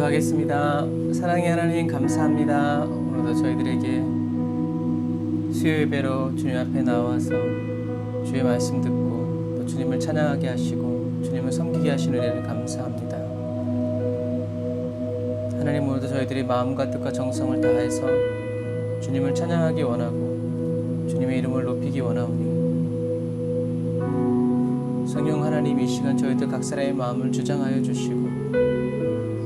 기도하겠습니다. 사랑의 하나님 감사합니다. 오늘도 저희들에게 수요 예배로 주님 앞에 나와서 주의 말씀 듣고 또 주님을 찬양하게 하시고 주님을 섬기게 하시는 은혜를 감사합니다. 하나님, 오늘도 저희들이 마음과 뜻과 정성을 다해서 주님을 찬양하기 원하고 주님의 이름을 높이기 원하오니 성령 하나님, 이 시간 저희들 각 사람의 마음을 주장하여 주시고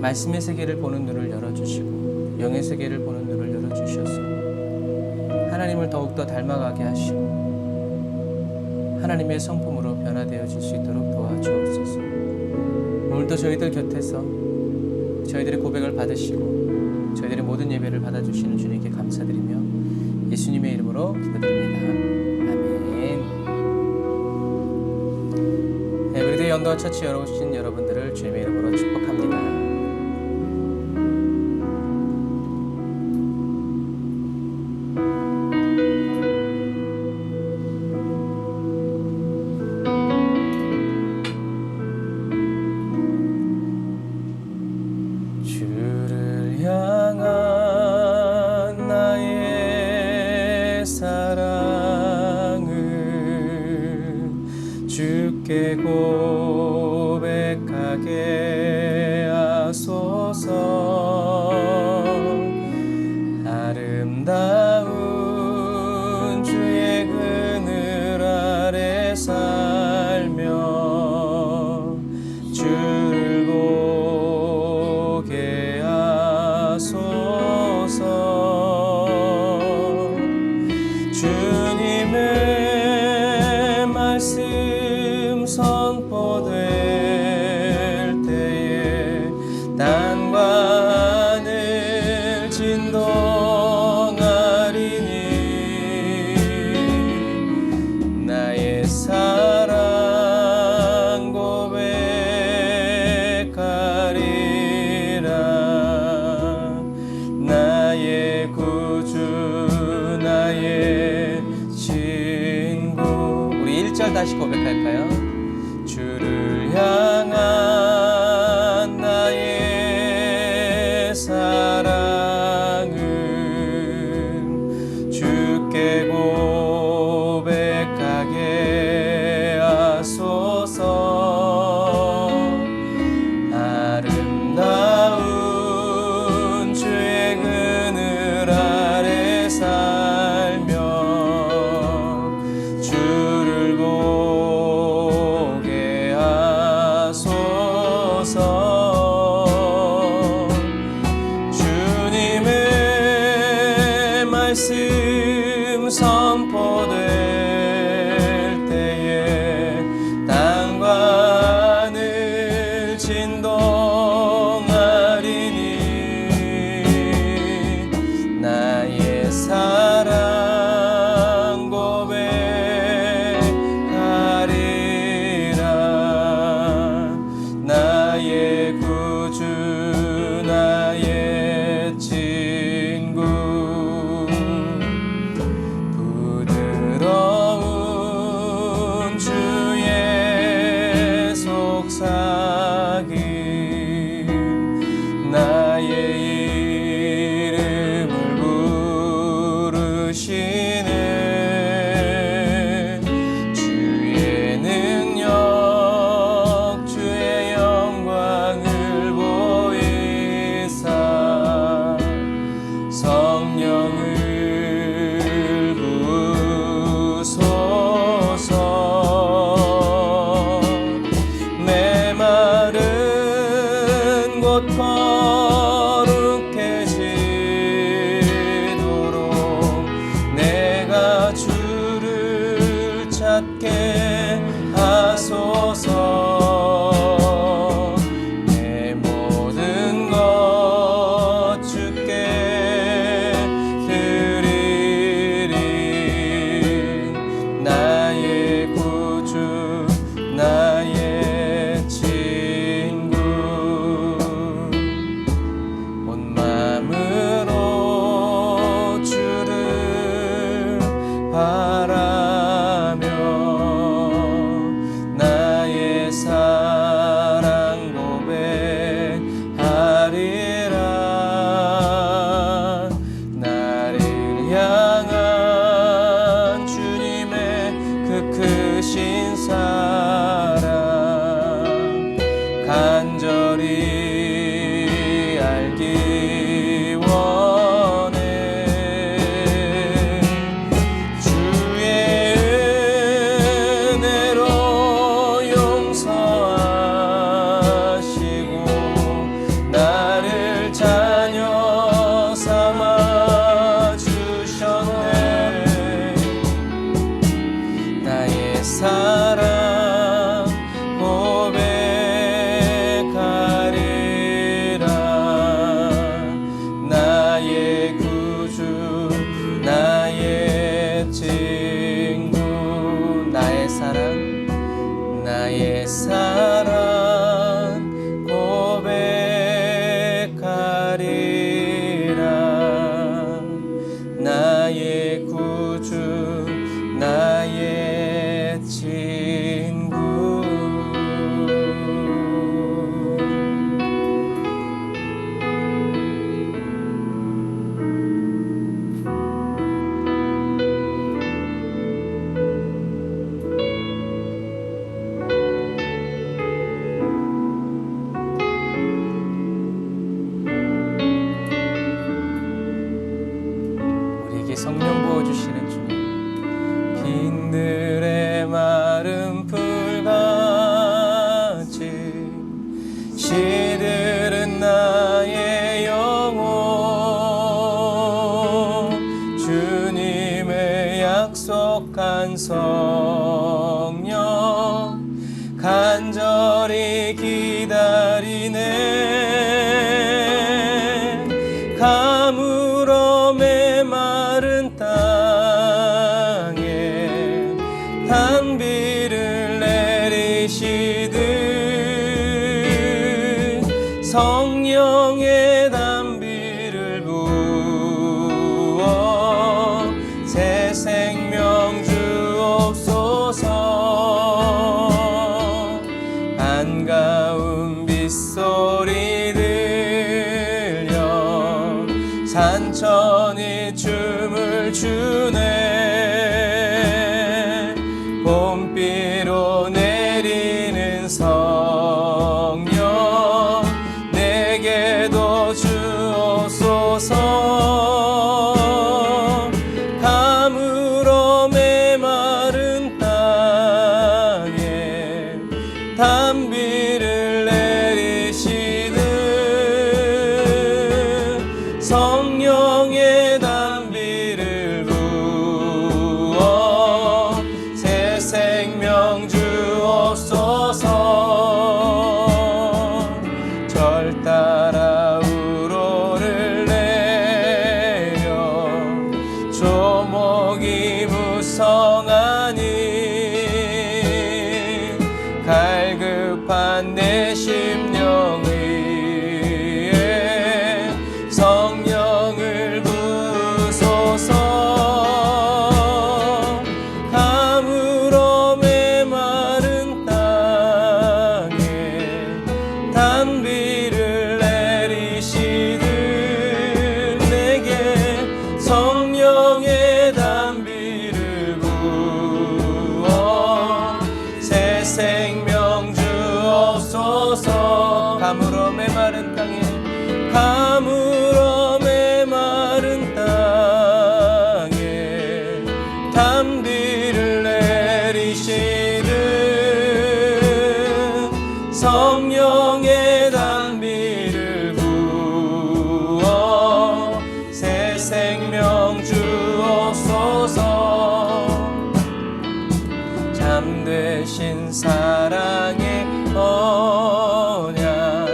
말씀의 세계를 보는 눈을 열어주시고 영의 세계를 보는 눈을 열어주셔서 하나님을 더욱더 닮아가게 하시고 하나님의 성품으로 변화되어질 수 있도록 도와주옵소서. 오늘도 저희들 곁에서 저희들의 고백을 받으시고 저희들의 모든 예배를 받아주시는 주님께 감사드리며 예수님의 이름으로 기도드립니다. 아멘. 에브리데이 연도와 처치 열어오신 여러분들을 주님의 이름으로 축복합니다. 주께 고백하게 하소서. 아름다운 주의 그늘 아래 살며 주를 보게 하소서. 주님의 말씀 선포될 때에 땅과 하늘 진동하리니 나의 사랑 고백하리라. 나의 구주 나의 친구. 우리 1절 다시 고백할까요? 주를 향한 나의 사랑은 주께 고백하게 하소서. 아름다운 주의 그늘 아래 살며 주를 보게 사랑 고백하리라. 나의 구주 나의 친구. 우리에게 성령 부어주시는 주님, 빈들의 마른 풀같이 시들은 나의 영혼, 주님의 약속한 성령 간절히 기다리네. 가물어 메마른 땅에 단비를 내리시듯 성령의 단비를 부어 새 생명 주옵소서. 반가운 빗소리 들려 산천이 춤을 추네. 봄비로 내리는 성령 내게도 주옵소서. 가물어 메마른 땅에 단비를 내리시듯 성령의 단비를 부어 새 생명 주옵소서. 절 따라 우로를 내려 조목이 무성하니 갈급한 내 심령 위에 성령을 부소서. 가물어 메마른 땅에 단비를 내리시듯 내게 성령의 단비를 부어 새 생명 주옵소서. 가물어 메마른 땅에 가물어 메마른 땅에 단비를 내리시듯 성령의 단비를 부어 새 생명 주옵소서. 잠드신 사랑의 언약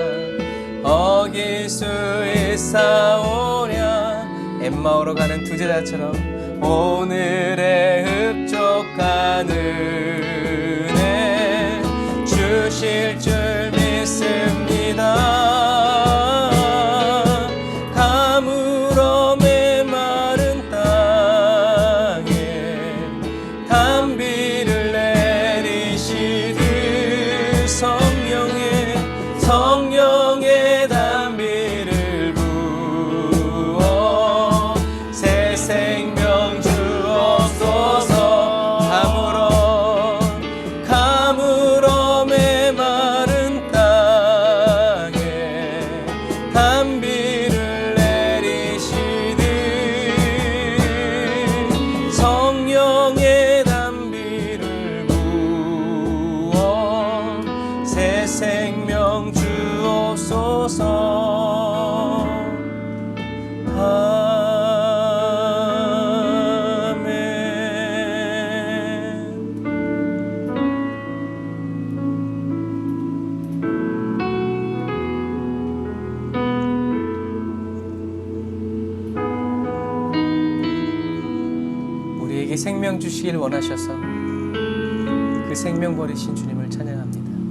어길 수 있사오랴. 엠마오로 가는 두 제자처럼 오늘의 흡족한 은혜 주실 줄 믿습니다. 가물어 메마른 땅에 단비를 내리시듯 성령의 단비를 부어 새 생명 주옵소서. 가물어 메마른 땅에 단비를 내리시듯 성령의 단비를 부어 새 생명 주옵소서. 우리에게 생명 주시길 원하셔서 그 생명 버리신 주님을 찬양합니다.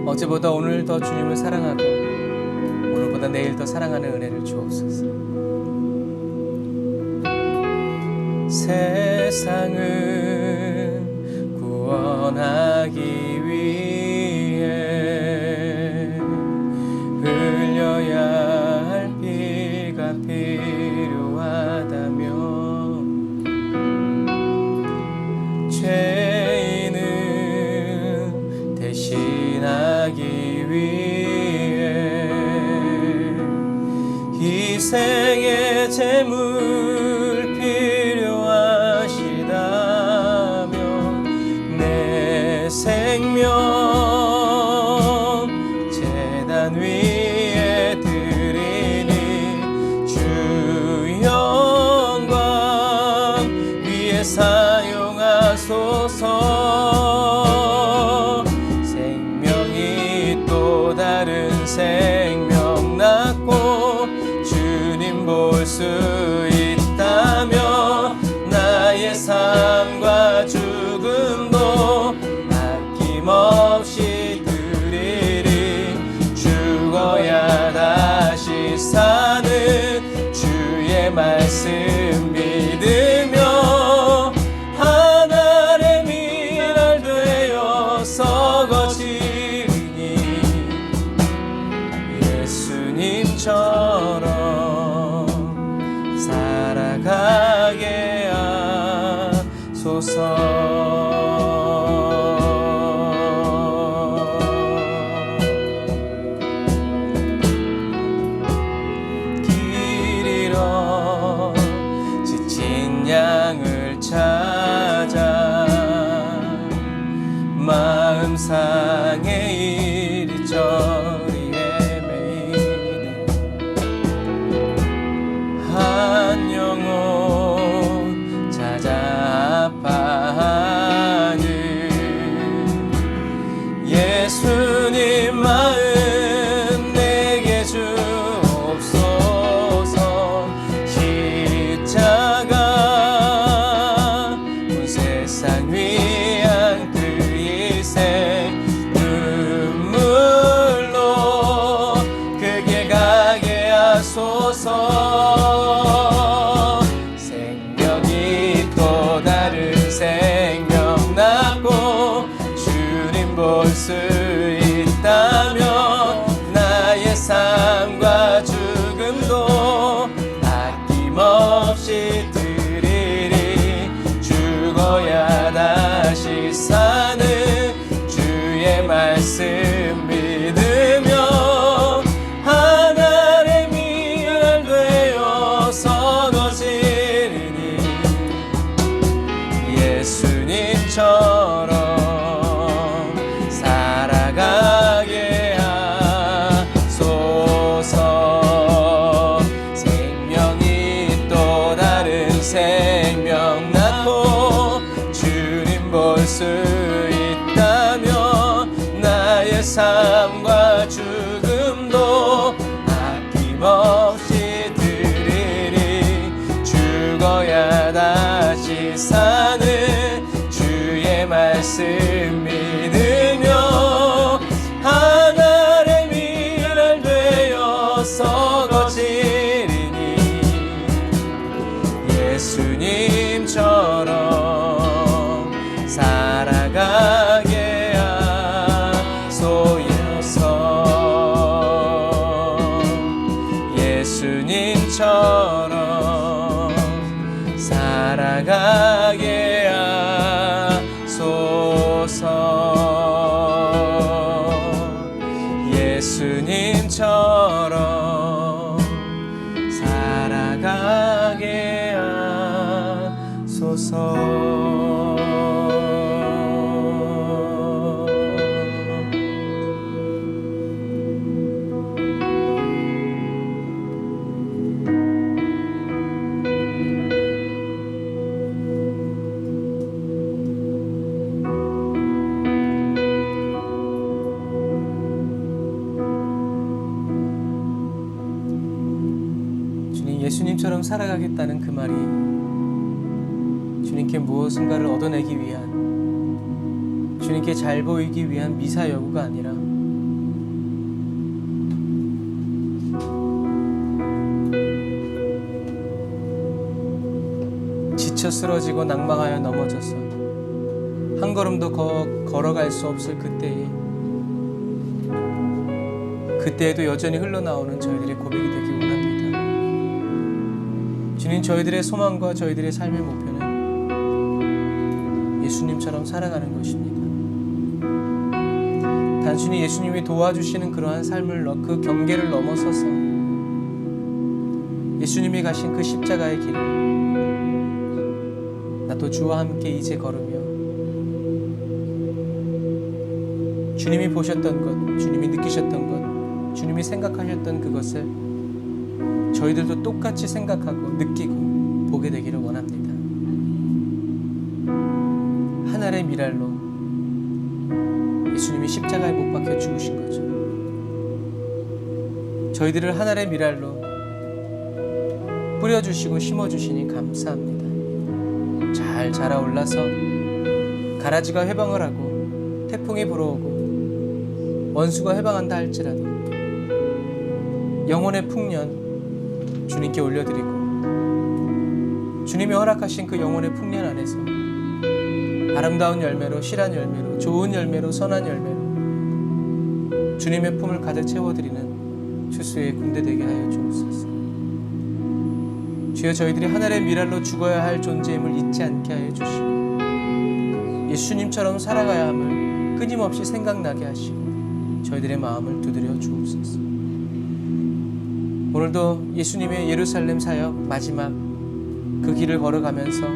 어제보다 오늘 더 주님을 사랑하고 오늘보다 내일 더 사랑하는 은혜를 주옵소서. 세상은 구원하기 위해 흘려야 할 피가 필요하다면 죄인은 대신하기 위해 희생의 제물 필요하시다면 내 생명 제단 위에 드리니 주 영광 위에 사용하소서. 생명이 또 다른 생명 낳고 주님 볼 수 있다면 나의 삶과 죽음도 아낌없이 드리리. 죽어야 다시 사는 주의 말씀 믿으며 하늘의 미랄 되어서 거지르니 예수님처럼 살아가게 하소서. 길 잃어 지친 양을 찾아 마음 상해 이리저리 헤매이네. 한 영혼 찾아 아파하는 예수님 마음 내게 주옵소서. 십자가 온 세상 위한 그 희생 눈물로 그 길 가게 하소서. 생명이 또 다른 생명 낳고 주님 볼 수 있다면 나의 삶과 죽음도 아낌없이 드리리. 죽어야 다시 사는 주의 말씀 믿으며 하늘의 미랄 되어서 거지르니 예수님처럼 살아가게 하소서. 생명이 또 다른 생명 낳고 주님 볼 수 있다면 나의 삶과 죽음도 아낌없이 드리리. 죽어야 다시 사는 주의 말씀 믿으며 하늘의 미랄 되어서 거지르니 예수님처럼 살아가게 하소서. 예수님처럼 살아가게 하소서. 예수님처럼 살아가게 하소서. 예수님처럼 살아가겠다는 그 말이 주님께 무엇인가를 얻어내기 위한, 주님께 잘 보이기 위한 미사여구가 아니라 지쳐 쓰러지고 낭망하여 넘어져서 한 걸음도 걸어갈 수 없을 그때에도 여전히 흘러나오는 저희들의 고백이 되기 원합니다. 주님, 저희들의 소망과 저희들의 삶의 목표는 예수님처럼 살아가는 것입니다. 단순히 예수님이 도와주시는 그러한 삶을 그 경계를 넘어서서 예수님이 가신 그 십자가의 길을 나도 주와 함께 이제 걸으며 주님이 보셨던 것, 주님이 느끼셨던 것, 주님이 생각하셨던 그것을 저희들도 똑같이 생각하고 느끼고 보게 되기를 원합니다. 하늘의 미랄로 예수님이 십자가에 못 박혀 죽으신 거죠. 저희들을 하늘의 미랄로 뿌려주시고 심어주시니 감사합니다. 잘 자라올라서 가라지가 회방을 하고 태풍이 불어오고 원수가 회방한다 할지라도 영혼의 풍년 주님께 올려드리고 주님이 허락하신 그 영혼의 풍년 안에서 아름다운 열매로, 실한 열매로, 좋은 열매로, 선한 열매로 주님의 품을 가득 채워드리는 추수의 군대 되게 하여 주옵소서. 주여, 저희들이 하늘의 미랄로 죽어야 할 존재임을 잊지 않게 하여 주시고 예수님처럼 살아가야 함을 끊임없이 생각나게 하시고 저희들의 마음을 두드려 주옵소서. 오늘도 예수님의 예루살렘 사역 마지막 그 길을 걸어가면서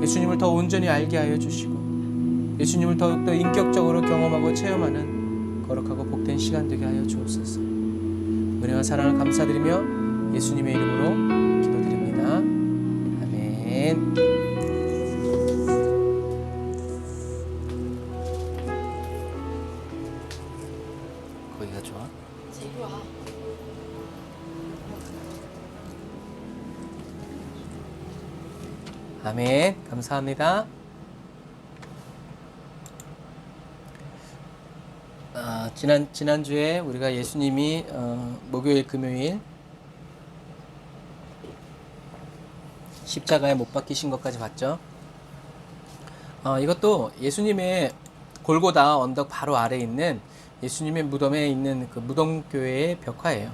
예수님을 더 온전히 알게 하여 주시고 예수님을 더욱더 인격적으로 경험하고 체험하는 거룩하고 복된 시간 되게 하여 주옵소서. 은혜와 사랑을 감사드리며 예수님의 이름으로 기도드립니다. 아멘. 거기가 좋아? 아멘. 감사합니다. 지난주에 우리가 예수님이 목요일, 금요일 십자가에 못 박히신 것까지 봤죠. 이것도 예수님의 골고다 언덕 바로 아래에 있는 예수님의 무덤에 있는 그 무덤교회의 벽화예요.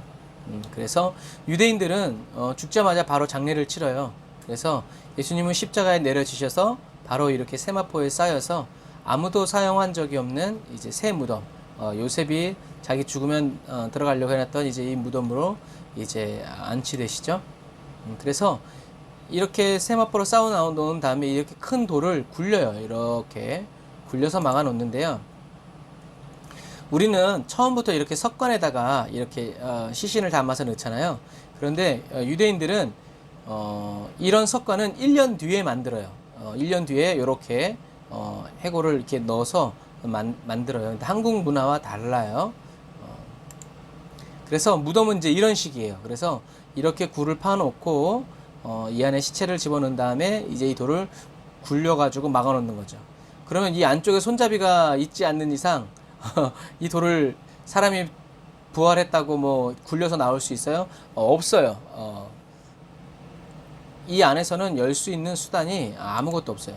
그래서 유대인들은 죽자마자 바로 장례를 치러요. 그래서 예수님은 십자가에 내려지셔서 바로 이렇게 세마포에 쌓여서 아무도 사용한 적이 없는 이제 새 무덤, 요셉이 자기 죽으면 들어가려고 해놨던 이제 이 무덤으로 이제 안치되시죠. 그래서 이렇게 세마포로 쌓아 놓은 다음에 이렇게 큰 돌을 굴려요. 이렇게 굴려서 막아 놓는데요. 우리는 처음부터 이렇게 석관에다가 이렇게 시신을 담아서 넣잖아요. 그런데 유대인들은 이런 석관은 1년 뒤에 만들어요. 1년 뒤에 이렇게 해골을 이렇게 넣어서 만들어요. 근데 한국 문화와 달라요. 그래서 무덤은 이제 이런 식이에요. 그래서 이렇게 굴을 파놓고 이 안에 시체를 집어넣은 다음에 이제 이 돌을 굴려가지고 막아놓는 거죠. 그러면 이 안쪽에 손잡이가 있지 않는 이상 이 돌을 사람이 부활했다고 뭐 굴려서 나올 수 있어요? 없어요. 이 안에서는 열 수 있는 수단이 아무것도 없어요.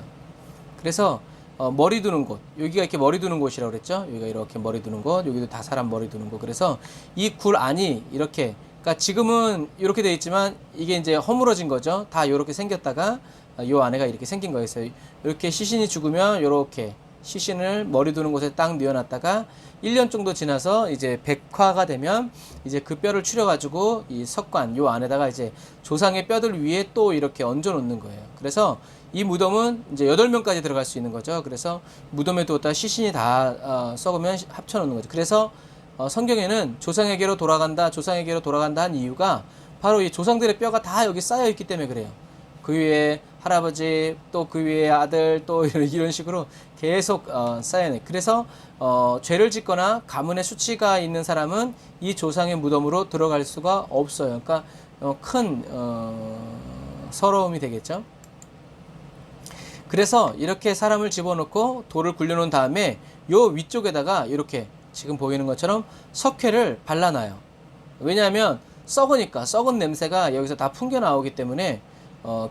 그래서 머리 두는 곳, 여기가 이렇게 머리 두는 곳이라고 그랬죠. 여기가 이렇게 머리 두는 곳, 여기도 다 사람 머리 두는 곳. 그래서 이 굴 안이 이렇게, 그러니까 지금은 이렇게 돼 있지만 이게 이제 허물어진 거죠. 다 이렇게 생겼다가 요 안에가 이렇게 생긴 거였어요. 이렇게 시신이 죽으면 이렇게 시신을 머리 두는 곳에 딱 뉘어놨다가 1년 정도 지나서 이제 백화가 되면 이제 그 뼈를 추려가지고 이 석관 요 안에다가 이제 조상의 뼈들 위에 또 이렇게 얹어 놓는 거예요. 그래서 이 무덤은 이제 8명까지 들어갈 수 있는 거죠. 그래서 무덤에 두었다 시신이 다 썩으면 합쳐 놓는 거죠. 그래서 성경에는 조상에게로 돌아간다 한 이유가 바로 이 조상들의 뼈가 다 여기 쌓여 있기 때문에 그래요. 그 위에 할아버지, 또 그 위에 아들, 또 이런 식으로 계속 쌓여내. 그래서 죄를 짓거나 가문의 수치가 있는 사람은 이 조상의 무덤으로 들어갈 수가 없어요. 그러니까 큰 서러움이 되겠죠. 그래서 이렇게 사람을 집어넣고 돌을 굴려놓은 다음에 요 위쪽에다가 이렇게 지금 보이는 것처럼 석회를 발라놔요. 왜냐하면 썩으니까 썩은 냄새가 여기서 다 풍겨 나오기 때문에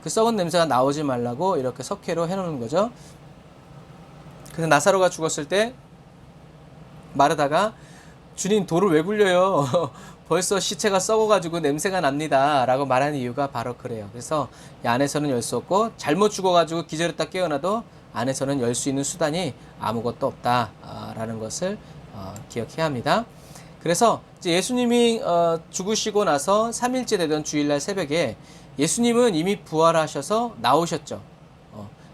그 썩은 냄새가 나오지 말라고 이렇게 석회로 해놓는 거죠. 그래서 나사로가 죽었을 때 마르다가 주님 돌을 왜 굴려요? 벌써 시체가 썩어가지고 냄새가 납니다 라고 말하는 이유가 바로 그래요. 그래서 이 안에서는 열 수 없고 잘못 죽어가지고 기절했다 깨어나도 안에서는 열 수 있는 수단이 아무것도 없다 라는 것을 기억해야 합니다. 그래서 이제 예수님이 죽으시고 나서 3일째 되던 주일날 새벽에 예수님은 이미 부활하셔서 나오셨죠.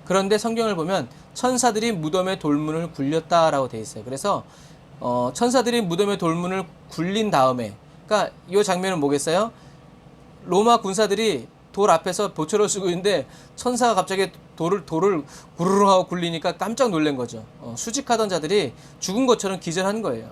그런데 성경을 보면 천사들이 무덤의 돌문을 굴렸다라고 되어 있어요. 그래서 천사들이 무덤의 돌문을 굴린 다음에, 그러니까 이 장면은 뭐겠어요? 로마 군사들이 돌 앞에서 보초를 쓰고 있는데 천사가 갑자기 돌을 구르르 하고 굴리니까 깜짝 놀란 거죠. 수직하던 자들이 죽은 것처럼 기절한 거예요.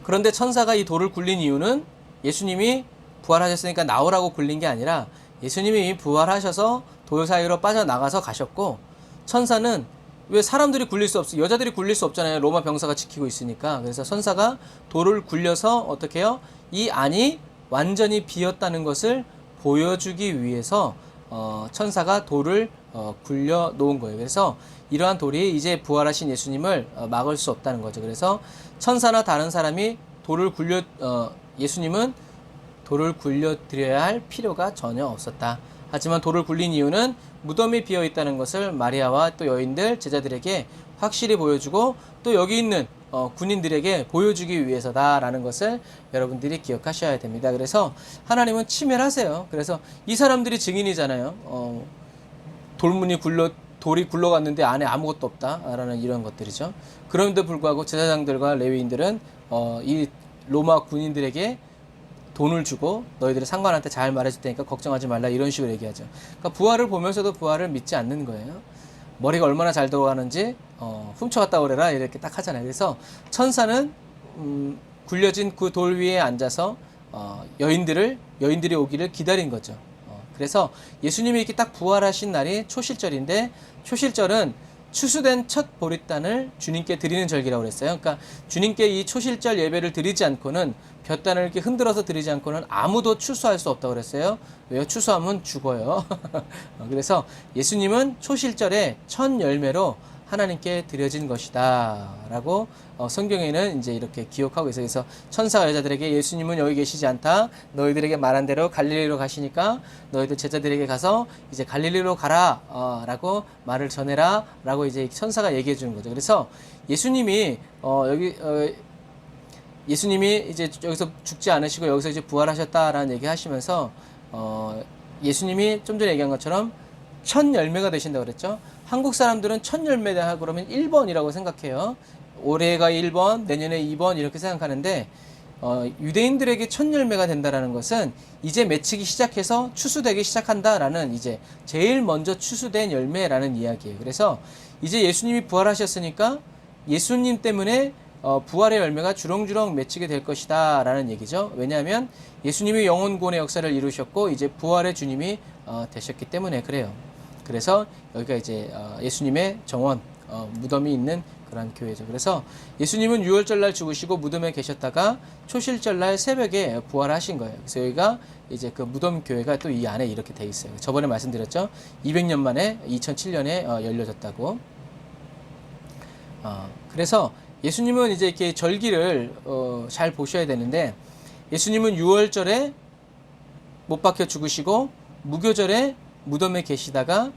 그런데 천사가 이 돌을 굴린 이유는 예수님이 부활하셨으니까 나오라고 굴린 게 아니라 예수님이 이미 부활하셔서 돌 사이로 빠져나가서 가셨고, 천사는 왜 사람들이 굴릴 수 없어? 여자들이 굴릴 수 없잖아요. 로마 병사가 지키고 있으니까. 그래서 천사가 돌을 굴려서 어떻게 해요? 이 안이 완전히 비었다는 것을 보여주기 위해서 천사가 돌을 굴려 놓은 거예요. 그래서 이러한 돌이 이제 부활하신 예수님을 막을 수 없다는 거죠. 그래서 천사나 다른 사람이 예수님은 돌을 굴려 드려야 할 필요가 전혀 없었다. 하지만 돌을 굴린 이유는 무덤이 비어 있다는 것을 마리아와 또 여인들, 제자들에게 확실히 보여주고 또 여기 있는 군인들에게 보여주기 위해서다라는 것을 여러분들이 기억하셔야 됩니다. 그래서 하나님은 치밀하세요. 그래서 이 사람들이 증인이잖아요. 돌이 굴러갔는데 안에 아무것도 없다라는 이런 것들이죠. 그럼에도 불구하고 제사장들과 레위인들은 이 로마 군인들에게 돈을 주고 너희들이 상관한테 잘 말해줄 테니까 걱정하지 말라 이런 식으로 얘기하죠. 그러니까 부활을 보면서도 부활을 믿지 않는 거예요. 머리가 얼마나 잘 돌아가는지 훔쳐갔다 오래라 이렇게 딱 하잖아요. 그래서 천사는 굴려진 그 돌 위에 앉아서 여인들이 오기를 기다린 거죠. 그래서 예수님이 이렇게 딱 부활하신 날이 초실절인데, 초실절은 추수된 첫 보릿단을 주님께 드리는 절기라고 그랬어요. 그러니까 주님께 이 초실절 예배를 드리지 않고는, 볏단을 이렇게 흔들어서 드리지 않고는 아무도 추수할 수 없다고 그랬어요. 왜요? 추수하면 죽어요. 그래서 예수님은 초실절에 첫 열매로 하나님께 드려진 것이다 라고 성경에는 이제 이렇게 기록하고 있어요. 그래서 천사가 여자들에게 예수님은 여기 계시지 않다, 너희들에게 말한 대로 갈릴리로 가시니까 너희들 제자들에게 가서 이제 갈릴리로 가라 라고 말을 전해라 라고 이제 천사가 얘기해 주는 거죠. 그래서 예수님이 예수님이 이제 여기서 죽지 않으시고 여기서 이제 부활하셨다라는 얘기 하시면서 예수님이 좀 전에 얘기한 것처럼 첫 열매가 되신다고 그랬죠. 한국 사람들은 첫 열매다 그러면 1번이라고 생각해요. 올해가 1번, 내년에 2번 이렇게 생각하는데 유대인들에게 첫 열매가 된다라는 것은 이제 맺히기 시작해서 추수되기 시작한다라는, 이제 제일 먼저 추수된 열매라는 이야기예요. 그래서 이제 예수님이 부활하셨으니까 예수님 때문에 부활의 열매가 주렁주렁 맺히게 될 것이다 라는 얘기죠. 왜냐하면 예수님이 영원 구원의 역사를 이루셨고 이제 부활의 주님이 되셨기 때문에 그래요. 그래서 여기가 이제 예수님의 정원, 무덤이 있는 그런 교회죠. 그래서 예수님은 6월절 날 죽으시고 무덤에 계셨다가 초실절 날 새벽에 부활하신 거예요. 그래서 여기가 이제 그 무덤 교회가 또 이 안에 이렇게 돼 있어요. 저번에 말씀드렸죠. 200년 만에 2007년에 열려졌다고. 그래서 예수님은 이제 이렇게 절기를 잘 보셔야 되는데, 예수님은 6월절에 못 박혀 죽으시고 무교절에 무덤에 계시다가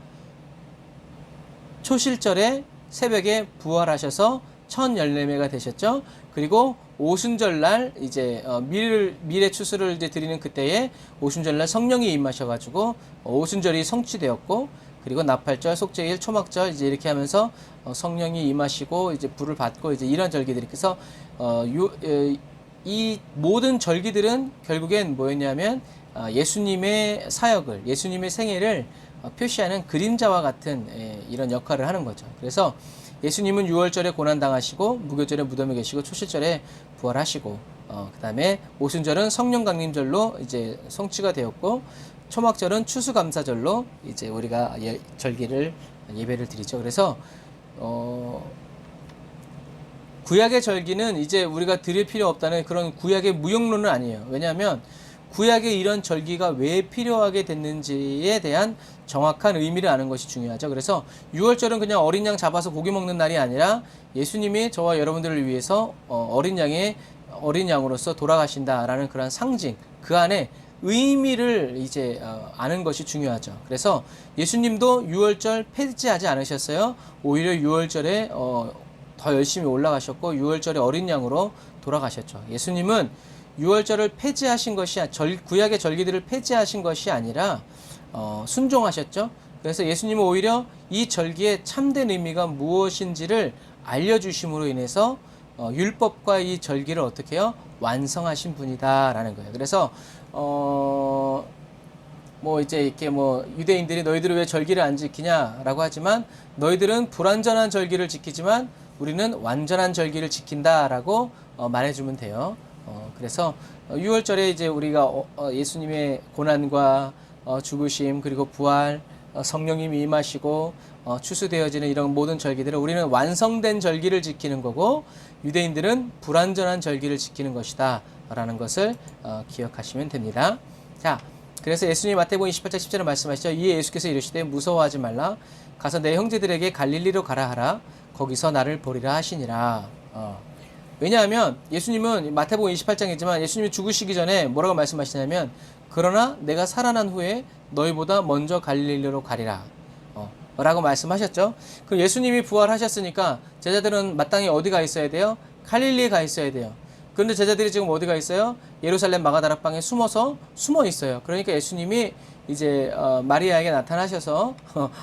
초실절에 새벽에 부활하셔서 첫 열매가 되셨죠. 그리고 오순절날 이제 미래 추수를 이제 드리는 그때에 오순절날 성령이 임하셔가지고 오순절이 성취되었고, 그리고 나팔절, 속죄일, 초막절 이제 이렇게 하면서 성령이 임하시고 이제 불을 받고 이제 이런 절기들이, 그래서 이 모든 절기들은 결국엔 뭐였냐면 예수님의 사역을, 예수님의 생애를 표시하는 그림자와 같은 이런 역할을 하는 거죠. 그래서 예수님은 유월절에 고난당하시고 무교절에 무덤에 계시고 초실절에 부활하시고 그다음에 오순절은 성령 강림절로 이제 성취가 되었고 초막절은 추수감사절로 이제 우리가 절기를 예배를 드리죠. 그래서 구약의 절기는 이제 우리가 드릴 필요 없다는 그런 구약의 무용론은 아니에요. 왜냐하면 구약의 이런 절기가 왜 필요하게 됐는지에 대한 정확한 의미를 아는 것이 중요하죠. 그래서 유월절은 그냥 어린 양 잡아서 고기 먹는 날이 아니라 예수님이 저와 여러분들을 위해서 어린 양으로서 돌아가신다라는 그런 상징, 그 안에 의미를 이제 아는 것이 중요하죠. 그래서 예수님도 유월절 폐지하지 않으셨어요. 오히려 유월절에 더 열심히 올라가셨고 유월절에 어린 양으로 돌아가셨죠. 예수님은 유월절을 폐지하신 것이 구약의 절기들을 폐지하신 것이 아니라 순종하셨죠. 그래서 예수님은 오히려 이 절기의 참된 의미가 무엇인지를 알려주심으로 인해서 율법과 이 절기를 어떻게 해요? 완성하신 분이다라는 거예요. 그래서 뭐 이제 이렇게 뭐 유대인들이 너희들은 왜 절기를 안 지키냐라고 하지만 너희들은 불완전한 절기를 지키지만 우리는 완전한 절기를 지킨다라고 말해주면 돼요. 그래서 유월절에 이제 우리가 예수님의 고난과 죽으심 그리고 부활, 성령님이 임하시고 추수되어지는 이런 모든 절기들을 우리는 완성된 절기를 지키는 거고 유대인들은 불완전한 절기를 지키는 것이다 라는 것을 기억하시면 됩니다. 자, 그래서 예수님이 마태복음 28장 10절에 말씀하시죠. 이에 예수께서 이르시되 무서워하지 말라 가서 내 형제들에게 갈릴리로 가라 하라 거기서 나를 보리라 하시니라. 왜냐하면 예수님은 마태복음 28장이지만 예수님이 죽으시기 전에 뭐라고 말씀하시냐면 그러나 내가 살아난 후에 너희보다 먼저 갈릴리로 가리라 라고 말씀하셨죠. 그럼 예수님이 부활하셨으니까 제자들은 마땅히 어디 가 있어야 돼요? 갈릴리에 가 있어야 돼요. 그런데 제자들이 지금 어디 가 있어요? 예루살렘 마가다락방에 숨어 있어요. 그러니까 예수님이 이제 마리아에게 나타나셔서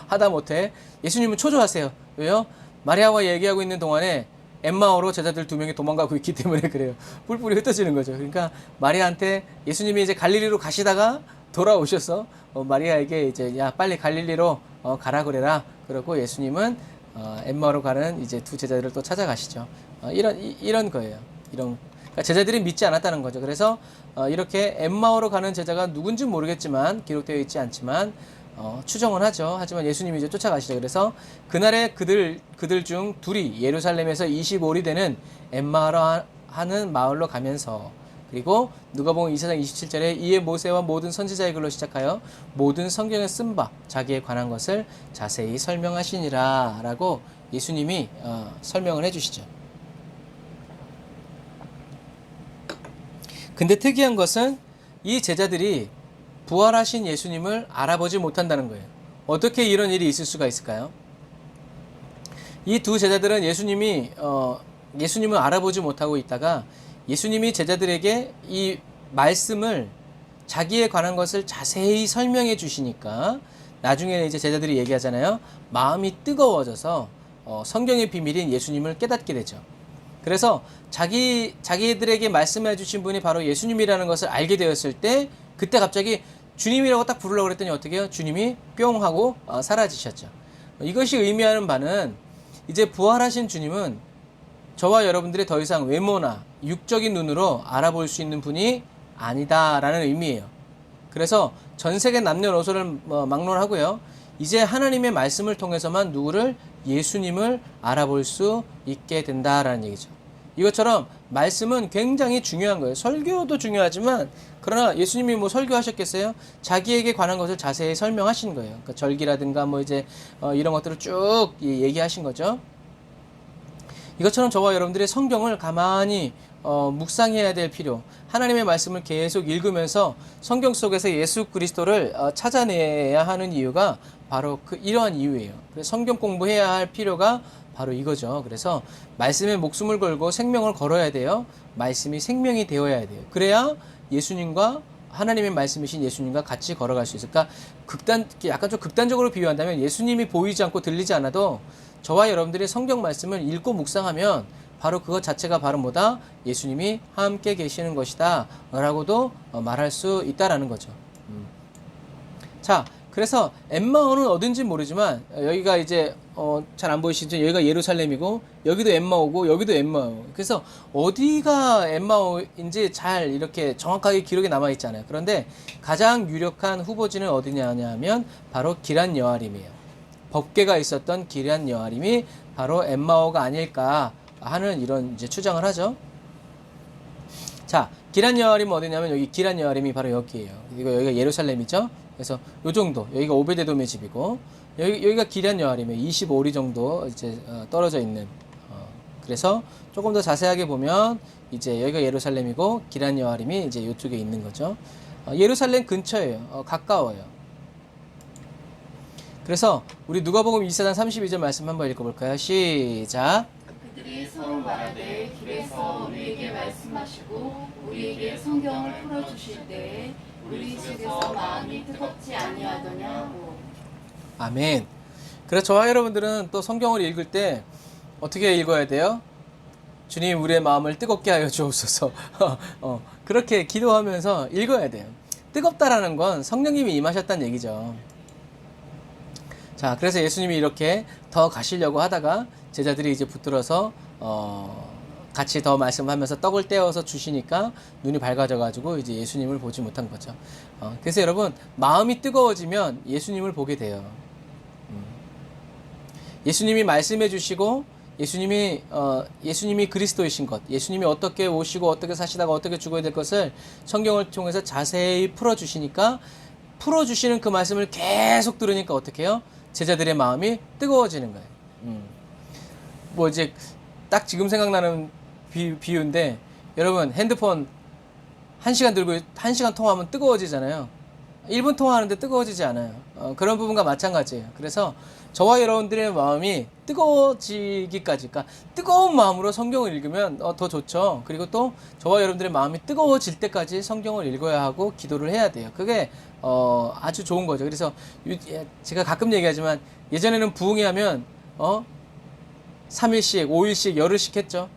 하다못해 예수님은 초조하세요. 왜요? 마리아와 얘기하고 있는 동안에 엠마오로 제자들 2명이 도망가고 있기 때문에 그래요. 뿔뿔이 흩어지는 거죠. 그러니까 마리아한테 예수님이 이제 갈릴리로 가시다가 돌아오셔서 마리아에게 이제 야 빨리 갈릴리로 가라 그래라. 그러고 예수님은 엠마오로 가는 이제 2 제자들을 또 찾아가시죠. 이런 거예요. 그러니까 제자들이 믿지 않았다는 거죠. 그래서 이렇게 엠마오로 가는 제자가 누군지 모르겠지만 기록되어 있지 않지만 추정은 하죠. 하지만 예수님이 이제 쫓아가시죠. 그래서 그날에 그들 중 둘이 예루살렘에서 25리 되는 엠마오라 하는 마을로 가면서 그리고 누가복음 2장 27절에 이에 모세와 모든 선지자의 글로 시작하여 모든 성경에 쓴 바 자기에 관한 것을 자세히 설명하시니라 라고 예수님이 설명을 해주시죠. 근데 특이한 것은 이 제자들이 부활하신 예수님을 알아보지 못한다는 거예요. 어떻게 이런 일이 있을 수가 있을까요? 이 2 제자들은 예수님을 알아보지 못하고 있다가 예수님이 제자들에게 이 말씀을 자기에 관한 것을 자세히 설명해 주시니까 나중에는 이제 제자들이 얘기하잖아요. 마음이 뜨거워져서 성경의 비밀인 예수님을 깨닫게 되죠. 그래서 자기들에게 말씀해 주신 분이 바로 예수님이라는 것을 알게 되었을 때 그때 갑자기 주님이라고 딱 부르려고 그랬더니 어떻게 해요? 주님이 뿅 하고 사라지셨죠. 이것이 의미하는 바는 이제 부활하신 주님은 저와 여러분들이 더 이상 외모나 육적인 눈으로 알아볼 수 있는 분이 아니다라는 의미예요. 그래서 전 세계 남녀노소를 막론하고요. 이제 하나님의 말씀을 통해서만 누구를 예수님을 알아볼 수 있게 된다라는 얘기죠. 이것처럼 말씀은 굉장히 중요한 거예요. 설교도 중요하지만 그러나 예수님이 뭐 설교하셨겠어요? 자기에게 관한 것을 자세히 설명하신 거예요. 그러니까 절기라든가 뭐 이제 이런 것들을 쭉 얘기하신 거죠. 이것처럼 저와 여러분들이 성경을 가만히 묵상해야 될 필요, 하나님의 말씀을 계속 읽으면서 성경 속에서 예수 그리스도를 찾아내야 하는 이유가 바로 이러한 이유예요. 그래서 성경 공부해야 할 필요가 바로 이거죠. 그래서 말씀에 목숨을 걸고 생명을 걸어야 돼요. 말씀이 생명이 되어야 돼요. 그래야 예수님과 하나님의 말씀이신 예수님과 같이 걸어갈 수 있을까? 약간 좀 극단적으로 비유한다면 예수님이 보이지 않고 들리지 않아도 저와 여러분들이 성경 말씀을 읽고 묵상하면 바로 그것 자체가 바로 뭐다? 예수님이 함께 계시는 것이다 라고도 말할 수 있다라는 거죠. 자, 그래서 엠마오는 어딘지 모르지만 여기가 이제 잘 안 보이시죠? 여기가 예루살렘이고 여기도 엠마오고 여기도 엠마오. 그래서 어디가 엠마오인지 잘 이렇게 정확하게 기록이 남아 있잖아요. 그런데 가장 유력한 후보지는 어디냐면 바로 기란 여아림이에요. 법궤가 있었던 기란 여아림이 바로 엠마오가 아닐까 하는 이런 이제 추정을 하죠. 자, 기란 여아림은 어디냐면 여기 기란 여아림이 바로 여기예요. 이거 여기가 예루살렘이죠. 그래서 요 정도 여기가 오베데돔의 집이고 여기가 기란 여아림이에요. 25리 정도 이제 떨어져 있는. 그래서 조금 더 자세하게 보면 이제 여기가 예루살렘이고 기란 여아림이 이제 이쪽에 있는 거죠. 예루살렘 근처예요. 가까워요. 그래서 우리 누가복음 24장 32절 말씀 한번 읽어볼까요? 시작. 그들이 서로 말하되 길에서 우리에게 말씀하시고 우리에게 성경을 풀어주실 때에 우리 속에서 마음이 뜨겁지 아니하더냐고. 아멘. 그래서 저와 여러분들은 또 성경을 읽을 때 어떻게 읽어야 돼요? 주님 우리의 마음을 뜨겁게 하여 주옵소서. 그렇게 기도하면서 읽어야 돼요. 뜨겁다라는 건 성령님이 임하셨다는 얘기죠. 자, 그래서 예수님이 이렇게 더 가시려고 하다가 제자들이 이제 붙들어서 같이 더 말씀하면서 떡을 떼어서 주시니까 눈이 밝아져가지고 이제 예수님을 보지 못한 거죠. 그래서 여러분 마음이 뜨거워지면 예수님을 보게 돼요. 예수님이 말씀해 주시고 예수님이 그리스도이신 것, 예수님이 어떻게 오시고 어떻게 사시다가 어떻게 죽어야 될 것을 성경을 통해서 자세히 풀어주시니까 풀어주시는 그 말씀을 계속 들으니까 어떻게 해요? 제자들의 마음이 뜨거워지는 거예요. 뭐 이제 딱 지금 생각나는 비유인데 여러분 핸드폰 1시간 들고 1시간 통화하면 뜨거워지잖아요. 1분 통화하는데 뜨거워지지 않아요. 그런 부분과 마찬가지예요. 그래서 저와 여러분들의 마음이 뜨거워지기까지, 그러니까 뜨거운 마음으로 성경을 읽으면 더 좋죠. 그리고 또 저와 여러분들의 마음이 뜨거워질 때까지 성경을 읽어야 하고 기도를 해야 돼요. 그게 아주 좋은 거죠. 그래서 제가 가끔 얘기하지만 예전에는 부흥회 하면 3일씩, 5일씩, 열흘씩 했죠.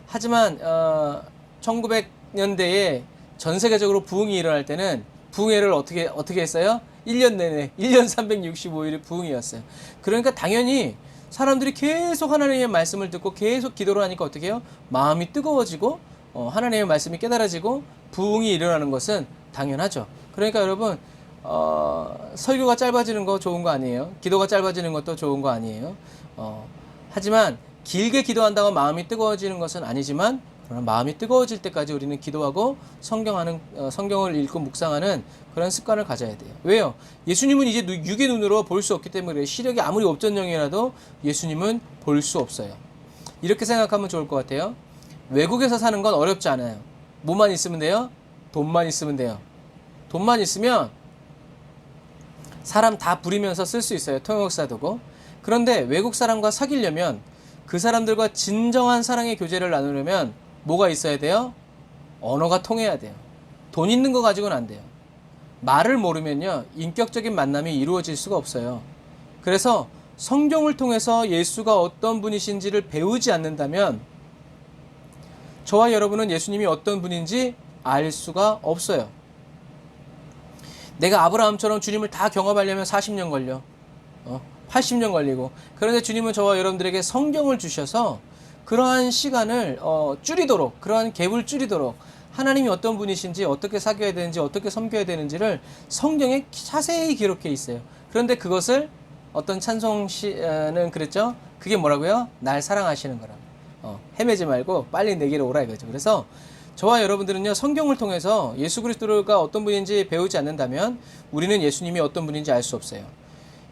하지만 1900년대에 전 세계적으로 부흥이 일어날 때는 부흥회를 어떻게 했어요? 1년 내내 1년 365일이 부흥이었어요. 그러니까 당연히 사람들이 계속 하나님의 말씀을 듣고 계속 기도를 하니까 어떻게 해요? 마음이 뜨거워지고 하나님의 말씀이 깨달아지고 부흥이 일어나는 것은 당연하죠. 그러니까 여러분 설교가 짧아지는 거 좋은 거 아니에요? 기도가 짧아지는 것도 좋은 거 아니에요? 하지만 길게 기도한다고 마음이 뜨거워지는 것은 아니지만 그러나 마음이 뜨거워질 때까지 우리는 기도하고 성경을 읽고 묵상하는 그런 습관을 가져야 돼요. 왜요? 예수님은 이제 육의 눈으로 볼 수 없기 때문에 시력이 아무리 업전형이라도 예수님은 볼 수 없어요. 이렇게 생각하면 좋을 것 같아요. 외국에서 사는 건 어렵지 않아요. 뭐만 있으면 돼요? 돈만 있으면 돼요. 돈만 있으면 사람 다 부리면서 쓸 수 있어요. 통역사도고. 그런데 외국 사람과 사귀려면 그 사람들과 진정한 사랑의 교제를 나누려면 뭐가 있어야 돼요? 언어가 통해야 돼요. 돈 있는 거 가지고는 안 돼요. 말을 모르면요, 인격적인 만남이 이루어질 수가 없어요. 그래서 성경을 통해서 예수가 어떤 분이신지를 배우지 않는다면 저와 여러분은 예수님이 어떤 분인지 알 수가 없어요. 내가 아브라함처럼 주님을 다 경험하려면 40년 걸려. 80년 걸리고. 그런데 주님은 저와 여러분들에게 성경을 주셔서 그러한 시간을 줄이도록, 그러한 갭을 줄이도록 하나님이 어떤 분이신지, 어떻게 사귀어야 되는지, 어떻게 섬겨야 되는지를 성경에 자세히 기록해 있어요. 그런데 그것을 어떤 찬송시는 그랬죠? 그게 뭐라고요? 날 사랑하시는 거라고. 헤매지 말고 빨리 내게로 오라 이거죠. 그래서 저와 여러분들은요, 성경을 통해서 예수 그리스도가 어떤 분인지 배우지 않는다면 우리는 예수님이 어떤 분인지 알 수 없어요.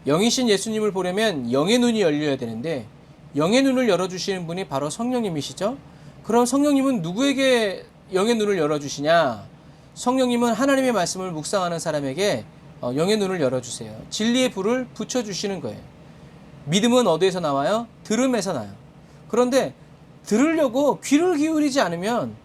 영이신 예수님을 보려면 영의 눈이 열려야 되는데 영의 눈을 열어주시는 분이 바로 성령님이시죠. 그럼 성령님은 누구에게 영의 눈을 열어주시냐? 성령님은 하나님의 말씀을 묵상하는 사람에게 영의 눈을 열어주세요. 진리의 불을 붙여주시는 거예요. 믿음은 어디에서 나와요? 들음에서 나요. 그런데 들으려고 귀를 기울이지 않으면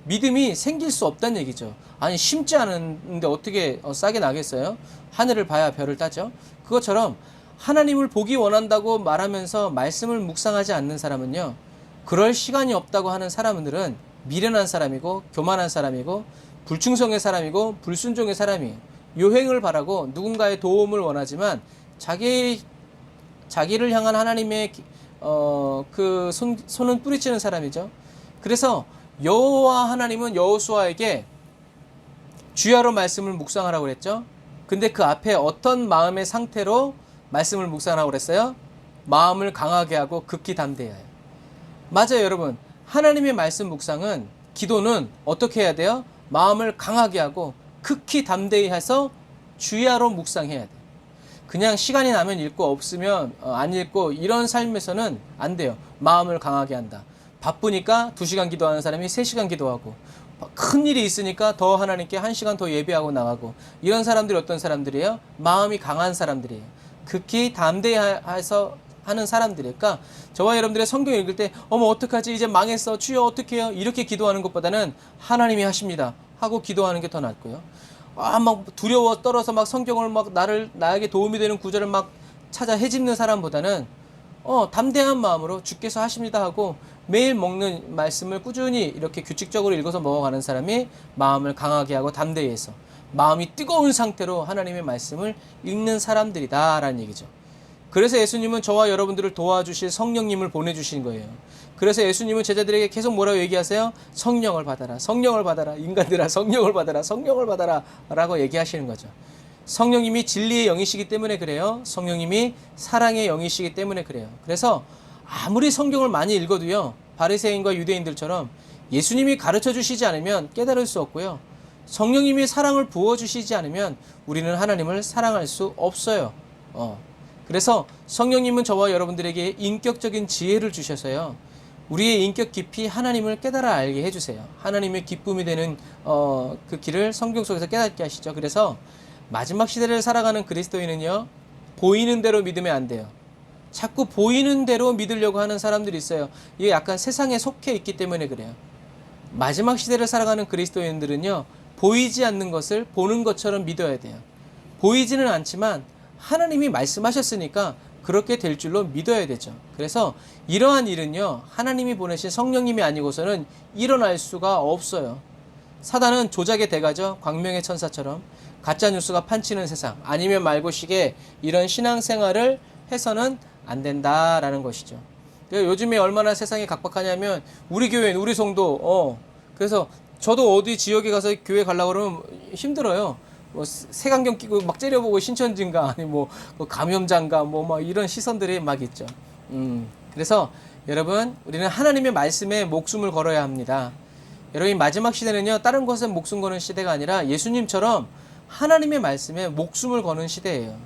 믿음이 생길 수 없다는 얘기죠. 아니 심지 않은데 어떻게 싹이 나겠어요? 하늘을 봐야 별을 따죠. 그것처럼 하나님을 보기 원한다고 말하면서 말씀을 묵상하지 않는 사람은요, 그럴 시간이 없다고 하는 사람들은 미련한 사람이고 교만한 사람이고 불충성의 사람이고 불순종의 사람이에요. 요행을 바라고 누군가의 도움을 원하지만 자기 자기를 향한 하나님의 그 손은 뿌리치는 사람이죠. 그래서 여호와 하나님은 여호수아에게 주야로 말씀을 묵상하라고 그랬죠. 근데 그 앞에 어떤 마음의 상태로 말씀을 묵상하라고 그랬어요? 마음을 강하게 하고 극히 담대해야 해요. 맞아요, 여러분. 하나님의 말씀 묵상은, 기도는 어떻게 해야 돼요? 마음을 강하게 하고 극히 담대히 해서 주야로 묵상해야 돼요. 그냥 시간이 나면 읽고 없으면 안 읽고 이런 삶에서는 안 돼요. 마음을 강하게 한다. 바쁘니까 2시간 기도하는 사람이 3시간 기도하고, 큰 일이 있으니까 더 하나님께 1시간 더 예배하고 나가고, 이런 사람들이 어떤 사람들이에요? 마음이 강한 사람들이에요. 극히 담대해서 하는 사람들이에요. 그러니까 저와 여러분들의 성경 읽을 때 어머 어떡하지, 이제 망했어, 주여 어떡해요, 이렇게 기도하는 것보다는 하나님이 하십니다 하고 기도하는 게 더 낫고요. 막 두려워 떨어서 막 성경을 막 나에게 도움이 되는 구절을 막 찾아 헤집는 사람보다는 담대한 마음으로 주께서 하십니다 하고 매일 먹는 말씀을 꾸준히 이렇게 규칙적으로 읽어서 먹어가는 사람이 마음을 강하게 하고 담대히 해서 마음이 뜨거운 상태로 하나님의 말씀을 읽는 사람들이다라는 얘기죠. 그래서 예수님은 저와 여러분들을 도와주실 성령님을 보내주신 거예요. 그래서 예수님은 제자들에게 계속 뭐라고 얘기하세요? 성령을 받아라, 성령을 받아라, 인간들아 성령을 받아라, 성령을 받아라 라고 얘기하시는 거죠. 성령님이 진리의 영이시기 때문에 그래요. 성령님이 사랑의 영이시기 때문에 그래요. 그래서 아무리 성경을 많이 읽어도요, 바리새인과 유대인들처럼 예수님이 가르쳐 주시지 않으면 깨달을 수 없고요, 성령님이 사랑을 부어주시지 않으면 우리는 하나님을 사랑할 수 없어요. 그래서 성령님은 저와 여러분들에게 인격적인 지혜를 주셔서요, 우리의 인격 깊이 하나님을 깨달아 알게 해주세요. 하나님의 기쁨이 되는 그 길을 성경 속에서 깨닫게 하시죠. 그래서 마지막 시대를 살아가는 그리스도인은요, 보이는 대로 믿으면 안 돼요. 자꾸 보이는 대로 믿으려고 하는 사람들이 있어요. 이게 약간 세상에 속해 있기 때문에 그래요. 마지막 시대를 살아가는 그리스도인들은요, 보이지 않는 것을 보는 것처럼 믿어야 돼요. 보이지는 않지만 하나님이 말씀하셨으니까 그렇게 될 줄로 믿어야 되죠. 그래서 이러한 일은요, 하나님이 보내신 성령님이 아니고서는 일어날 수가 없어요. 사단은 조작의 대가죠. 광명의 천사처럼 가짜뉴스가 판치는 세상, 아니면 말고식의 이런 신앙생활을 해서는 안 된다라는 것이죠. 요즘에 얼마나 세상이 각박하냐면 우리 교회는, 우리 성도 그래서 저도 어디 지역에 가서 교회 가려고 그러면 힘들어요. 뭐 색안경 끼고 막 째려보고 신천지인가, 아니 뭐 감염자인가, 뭐 막 이런 시선들이 막 있죠. 그래서 여러분, 우리는 하나님의 말씀에 목숨을 걸어야 합니다. 여러분, 마지막 시대는요, 다른 것에 목숨 거는 시대가 아니라 예수님처럼 하나님의 말씀에 목숨을 거는 시대예요.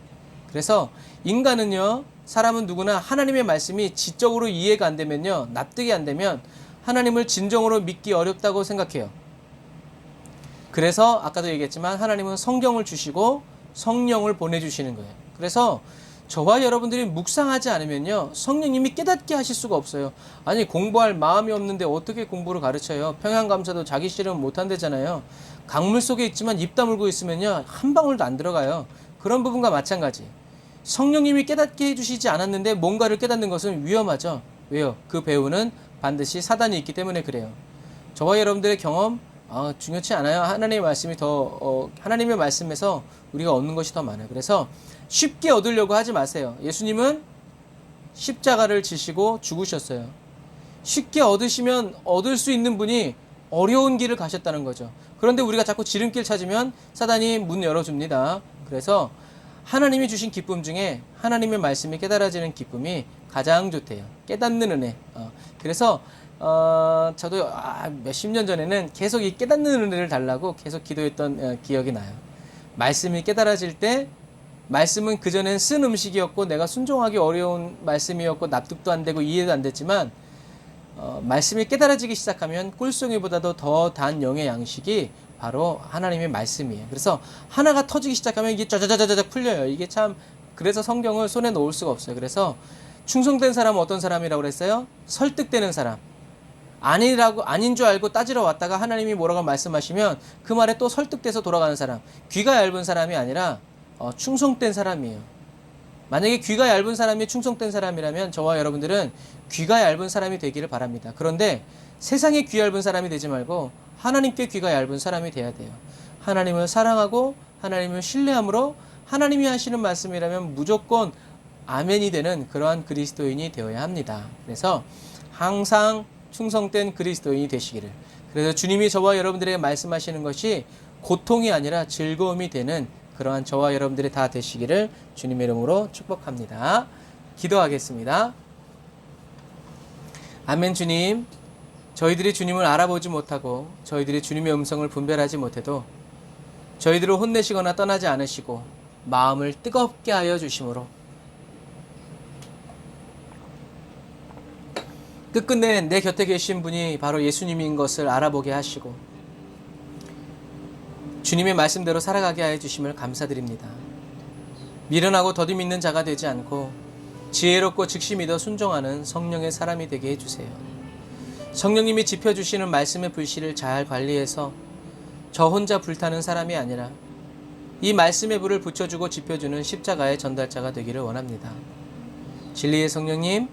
그래서 인간은요, 사람은 누구나 하나님의 말씀이 지적으로 이해가 안 되면요, 납득이 안 되면 하나님을 진정으로 믿기 어렵다고 생각해요. 그래서 아까도 얘기했지만 하나님은 성경을 주시고 성령을 보내주시는 거예요. 그래서 저와 여러분들이 묵상하지 않으면요, 성령님이 깨닫게 하실 수가 없어요. 아니, 공부할 마음이 없는데 어떻게 공부를 가르쳐요? 평양감사도 자기 싫으면 못한대잖아요. 강물 속에 있지만 입 다물고 있으면요, 한 방울도 안 들어가요. 그런 부분과 마찬가지. 성령님이 깨닫게 해주시지 않았는데 뭔가를 깨닫는 것은 위험하죠. 왜요? 그 배후는 반드시 사단이 있기 때문에 그래요. 저와 여러분들의 경험 중요치 않아요. 하나님의 말씀이 하나님의 말씀에서 우리가 얻는 것이 더 많아요. 그래서 쉽게 얻으려고 하지 마세요. 예수님은 십자가를 지시고 죽으셨어요. 쉽게 얻으시면 얻을 수 있는 분이 어려운 길을 가셨다는 거죠. 그런데 우리가 자꾸 지름길 찾으면 사단이 문 열어줍니다. 그래서 하나님이 주신 기쁨 중에 하나님의 말씀이 깨달아지는 기쁨이 가장 좋대요. 깨닫는 은혜. 그래서 저도 몇십 년 전에는 계속 이 깨닫는 은혜를 달라고 계속 기도했던 기억이 나요. 말씀이 깨달아질 때, 말씀은 그전엔 쓴 음식이었고 내가 순종하기 어려운 말씀이었고 납득도 안 되고 이해도 안 됐지만, 말씀이 깨달아지기 시작하면 꿀송이보다도 더 단 영의 양식이 바로 하나님의 말씀이에요. 그래서 하나가 터지기 시작하면 이게 짜자자자자 풀려요. 이게 참, 그래서 성경을 손에 놓을 수가 없어요. 그래서 충성된 사람은 어떤 사람이라고 그랬어요? 설득되는 사람. 아닌 줄 알고 따지러 왔다가 하나님이 뭐라고 말씀하시면 그 말에 또 설득돼서 돌아가는 사람. 귀가 얇은 사람이 아니라 충성된 사람이에요. 만약에 귀가 얇은 사람이 충성된 사람이라면 저와 여러분들은 귀가 얇은 사람이 되기를 바랍니다. 그런데 세상에 귀 얇은 사람이 되지 말고 하나님께 귀가 얇은 사람이 돼야 돼요. 하나님을 사랑하고 하나님을 신뢰함으로 하나님이 하시는 말씀이라면 무조건 아멘이 되는 그러한 그리스도인이 되어야 합니다. 그래서 항상 충성된 그리스도인이 되시기를, 그래서 주님이 저와 여러분들에게 말씀하시는 것이 고통이 아니라 즐거움이 되는 그러한 저와 여러분들이 다 되시기를 주님의 이름으로 축복합니다. 기도하겠습니다. 아멘. 주님, 저희들이 주님을 알아보지 못하고 저희들이 주님의 음성을 분별하지 못해도 저희들을 혼내시거나 떠나지 않으시고 마음을 뜨겁게 하여 주심으로 끝끝내 내 곁에 계신 분이 바로 예수님인 것을 알아보게 하시고 주님의 말씀대로 살아가게 하여 주심을 감사드립니다. 미련하고 더디 있는 자가 되지 않고 지혜롭고 즉시 믿어 순종하는 성령의 사람이 되게 해주세요. 성령님이 지펴주시는 말씀의 불씨를 잘 관리해서 저 혼자 불타는 사람이 아니라 이 말씀의 불을 붙여주고 지펴주는 십자가의 전달자가 되기를 원합니다. 진리의 성령님,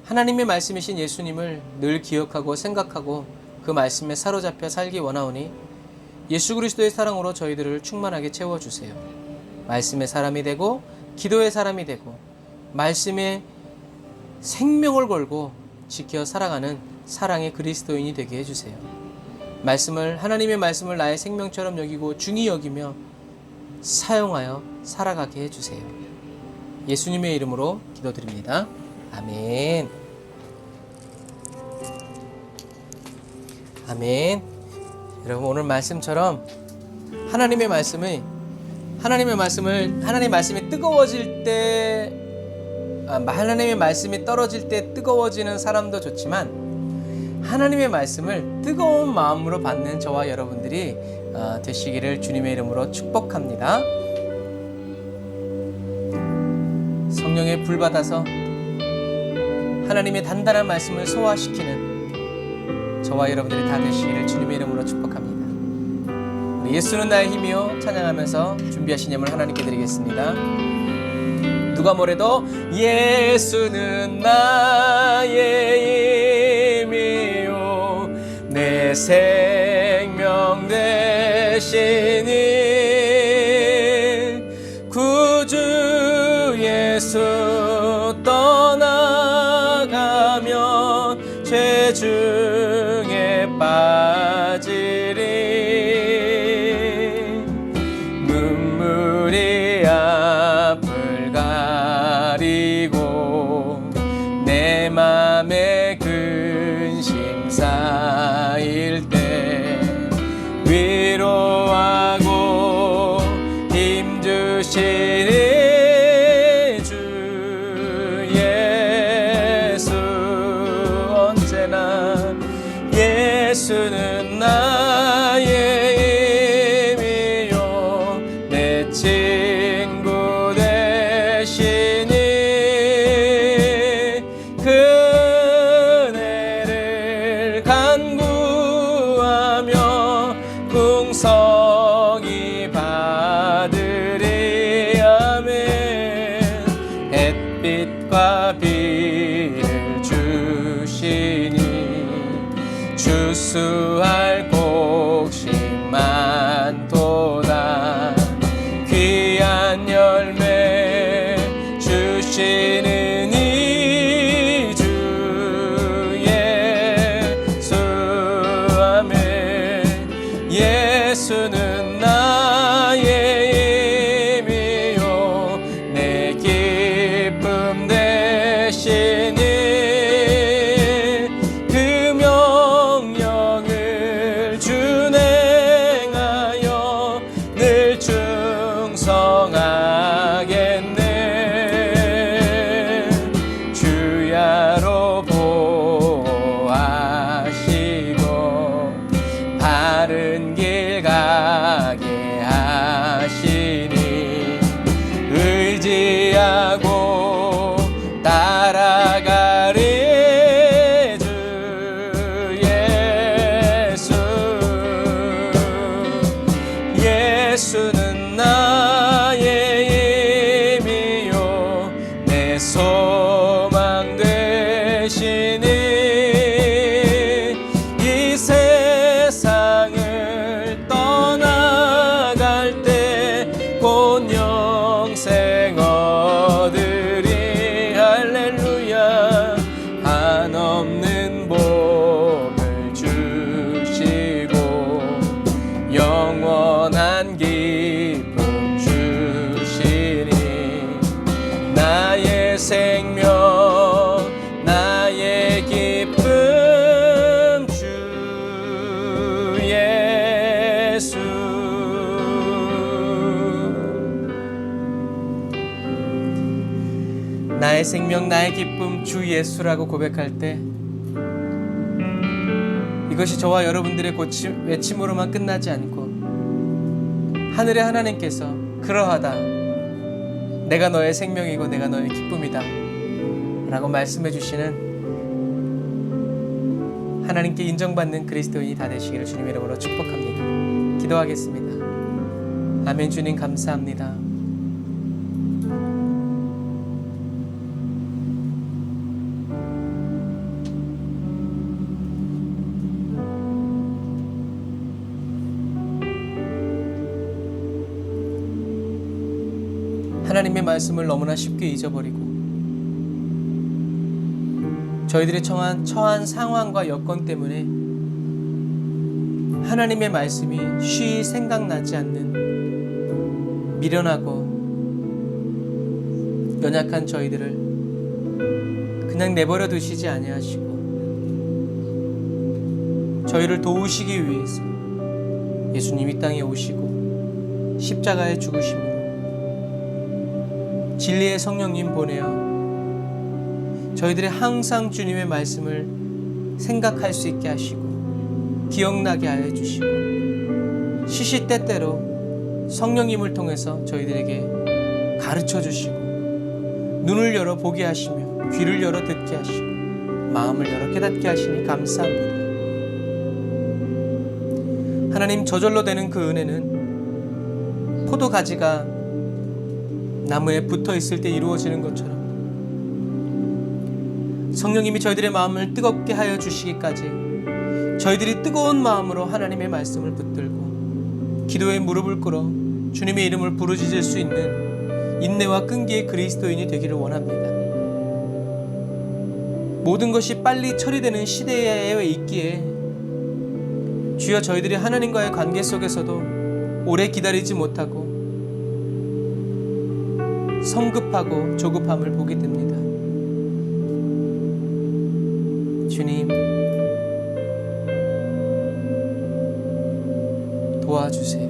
하나님의 말씀이신 예수님을 늘 기억하고 생각하고 그 말씀에 사로잡혀 살기 원하오니 예수 그리스도의 사랑으로 저희들을 충만하게 채워주세요. 말씀의 사람이 되고 기도의 사람이 되고 말씀에 생명을 걸고 지켜 살아가는 사랑의 그리스도인이 되게 해주세요. 하나님의 말씀을 나의 생명처럼 여기고 중히 여기며 사용하여 살아가게 해주세요. 예수님의 이름으로 기도드립니다. 아멘. 아멘. 여러분, 오늘 말씀처럼 하나님의 말씀이 뜨거워질 때, 하나님의 말씀이 떨어질 때 뜨거워지는 사람도 좋지만 하나님의 말씀을 뜨거운 마음으로 받는 저와 여러분들이 되시기를 주님의 이름으로 축복합니다. 성령의 불 받아서 하나님의 단단한 말씀을 소화시키는 저와 여러분들이 다 되시기를 주님의 이름으로 축복합니다. 우리 예수는 나의 힘이요 찬양하면서 준비하신 예물 하나님께 드리겠습니다. 누가 뭐래도 예수는 나의 힘이요 내 생명 되시니 구주 예수 떠나가면 죄 중에 빠지리 눈물이 앞을 가리고 내 맘에 근심 쌓일 때 위로하고 힘 주시니 주 예수 언제나 예수는 나의 힘이요 내 친구 되시니 그네를 간구하며 풍성히 받으리 아멘. 햇빛과 비를 주시니 주수할 곡식 많도다 귀한 열매 주시는 이 주 예수 아멘. 예수는 나의 힘이요 내 기쁨 되시니 그 명령을 준행하여 늘 충성하겠네. 주야로 보호하시고 바른 길 가게 하시니 의지하고 따라가리 주 예수. 예수는 나의 힘이요 내 소망 되시니 이 세상을 떠나갈 때 곧 영생 얻으리 나의 생명, 나의 기쁨, 주 예수라고 고백할 때 이것이 저와 여러분들의 외침으로만 끝나지 않고 하늘의 하나님께서 그러하다, 내가 너의 생명이고 내가 너의 기쁨이다 라고 말씀해 주시는 하나님께 인정받는 그리스도인이 다 되시기를 주님 이름으로 축복합니다. 기도하겠습니다. 아멘. 주님 감사합니다. 하나님의 말씀을 너무나 쉽게 잊어버리고 저희들이 처한 상황과 여건 때문에 하나님의 말씀이 쉬이 생각나지 않는 미련하고 연약한 저희들을 그냥 내버려 두시지 아니하시고 저희를 도우시기 위해서 예수님 이 땅에 오시고 십자가에 죽으심으로 진리의 성령님 보내어 저희들이 항상 주님의 말씀을 생각할 수 있게 하시고 기억나게 하여 주시고 시시때때로 성령님을 통해서 저희들에게 가르쳐 주시고 눈을 열어 보게 하시며 귀를 열어 듣게 하시고 마음을 열어 깨닫게 하시니 감사합니다. 하나님, 저절로 되는 그 은혜는 포도가지가 나무에 붙어 있을 때 이루어지는 것처럼 성령님이 저희들의 마음을 뜨겁게 하여 주시기까지 저희들이 뜨거운 마음으로 하나님의 말씀을 붙들고 기도에 무릎을 꿇어 주님의 이름을 부르짖을 수 있는 인내와 끈기의 그리스도인이 되기를 원합니다. 모든 것이 빨리 처리되는 시대에 있기에 주여, 저희들이 하나님과의 관계 속에서도 오래 기다리지 못하고 성급하고 조급함을 보게 됩니다. 주님, 도와주세요.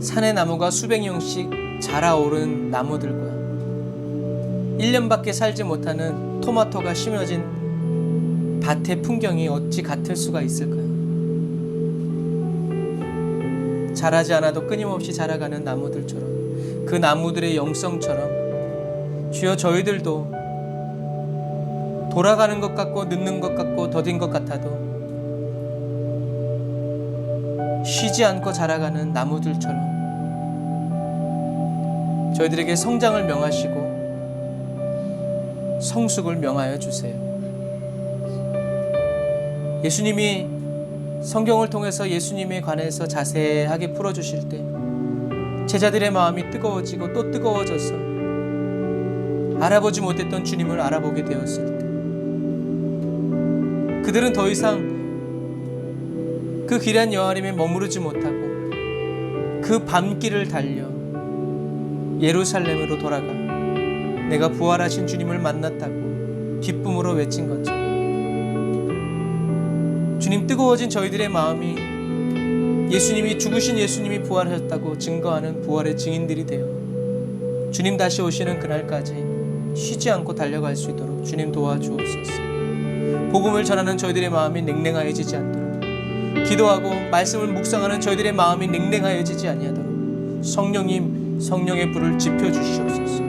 산의 나무가 수백 년씩 자라오른 나무들과 1년밖에 살지 못하는 토마토가 심어진 밭의 풍경이 어찌 같을 수가 있을까요? 자라지 않아도 끊임없이 자라가는 나무들처럼, 그 나무들의 영성처럼 주여, 저희들도 돌아가는 것 같고 늦는 것 같고 더딘 것 같아도 쉬지 않고 자라가는 나무들처럼 저희들에게 성장을 명하시고 성숙을 명하여 주세요. 예수님이 성경을 통해서 예수님에 관해서 자세하게 풀어주실 때 제자들의 마음이 뜨거워지고 또 뜨거워져서 알아보지 못했던 주님을 알아보게 되었을 때 그들은 더 이상 그 기란 여아림에 머무르지 못하고 그 밤길을 달려 예루살렘으로 돌아가 내가 부활하신 주님을 만났다고 기쁨으로 외친 것처럼 주님, 뜨거워진 저희들의 마음이 예수님이 죽으신 예수님이 부활하셨다고 증거하는 부활의 증인들이 되어 주님 다시 오시는 그날까지 쉬지 않고 달려갈 수 있도록 주님 도와주옵소서. 복음을 전하는 저희들의 마음이 냉랭하여지지 않도록, 기도하고 말씀을 묵상하는 저희들의 마음이 냉랭하여지지 아니하도록 성령님, 성령의 불을 지펴주시옵소서.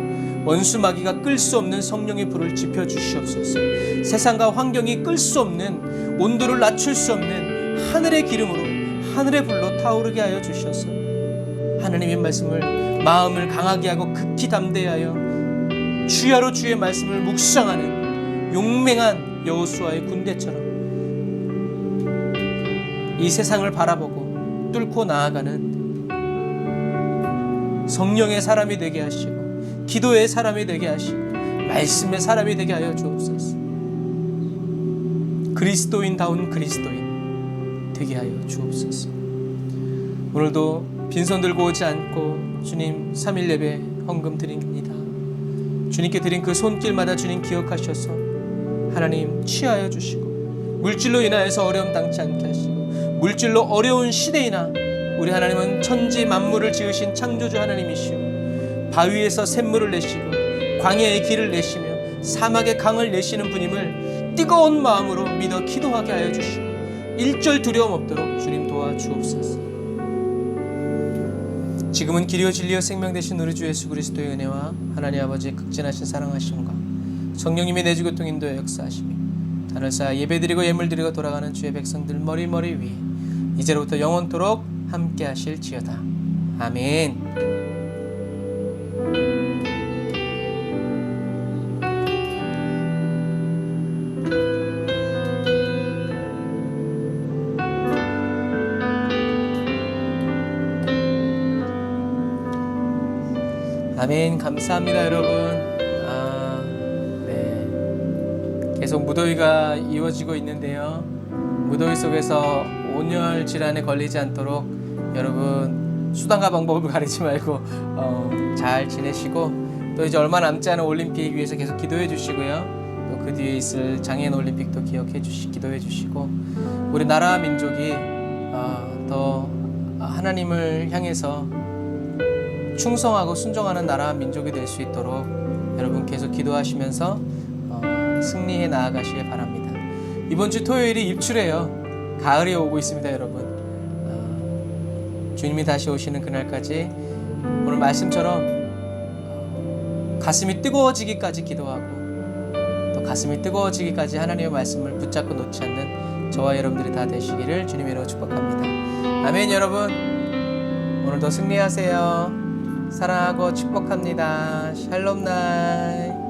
원수 마귀가 끌 수 없는 성령의 불을 지펴주시옵소서. 세상과 환경이 끌 수 없는, 온도를 낮출 수 없는 하늘의 기름으로, 하늘의 불로 타오르게 하여 주셔서 하나님의 말씀을 마음을 강하게 하고 극히 담대하여 주야로 주의 말씀을 묵상하는 용맹한 여호수아의 군대처럼 이 세상을 바라보고 뚫고 나아가는 성령의 사람이 되게 하시고 기도의 사람이 되게 하시고 말씀의 사람이 되게 하여 주옵소서. 그리스도인다운 그리스도인 되게 하여 주옵소서. 오늘도 빈손 들고 오지 않고 주님 3일 예배 헌금 드립니다. 주님께 드린 그 손길마다 주님 기억하셔서 하나님 취하여 주시고, 물질로 인하여서 어려움 당치 않게 하시고, 물질로 어려운 시대이나 우리 하나님은 천지 만물을 지으신 창조주 하나님이시오, 바위에서 샘물을 내시고 광야의 길을 내시며 사막의 강을 내시는 분임을 뜨거운 마음으로 믿어 기도하게 하여 주시고, 일절 두려움 없도록 주님 도와주옵소서. 지금은 길이요 진리요 생명 되신 우리 주 예수 그리스도의 은혜와 하나님 아버지의 극진하신 사랑하심과 성령님의 내주 교통 인도의 역사하심이 하늘사 예배드리고 예물드리고 돌아가는 주의 백성들 머리머리 위에 이제로부터 영원토록 함께 하실지어다. 아멘. 아멘. 감사합니다, 여러분. 네. 계속 무더위가 이어지고 있는데요. 무더위 속에서 온열 질환에 걸리지 않도록 여러분 수단과 방법을 가리지 말고 잘 지내시고, 또 이제 얼마 남지 않은 올림픽 위해서 계속 기도해 주시고요. 또 그 뒤에 있을 장애인 올림픽도 기도해 주시고, 우리 나라와 민족이 더 하나님을 향해서 충성하고 순종하는 나라와 민족이 될 수 있도록 여러분 계속 기도하시면서 승리해 나아가시길 바랍니다. 이번 주 토요일이 입출해요. 가을이 오고 있습니다, 여러분. 주님이 다시 오시는 그날까지 오늘 말씀처럼 가슴이 뜨거워지기까지 기도하고, 또 가슴이 뜨거워지기까지 하나님의 말씀을 붙잡고 놓지 않는 저와 여러분들이 다 되시기를 주님의 이름으로 축복합니다. 아멘. 여러분, 오늘도 승리하세요. 사랑하고 축복합니다. 샬롬 나이.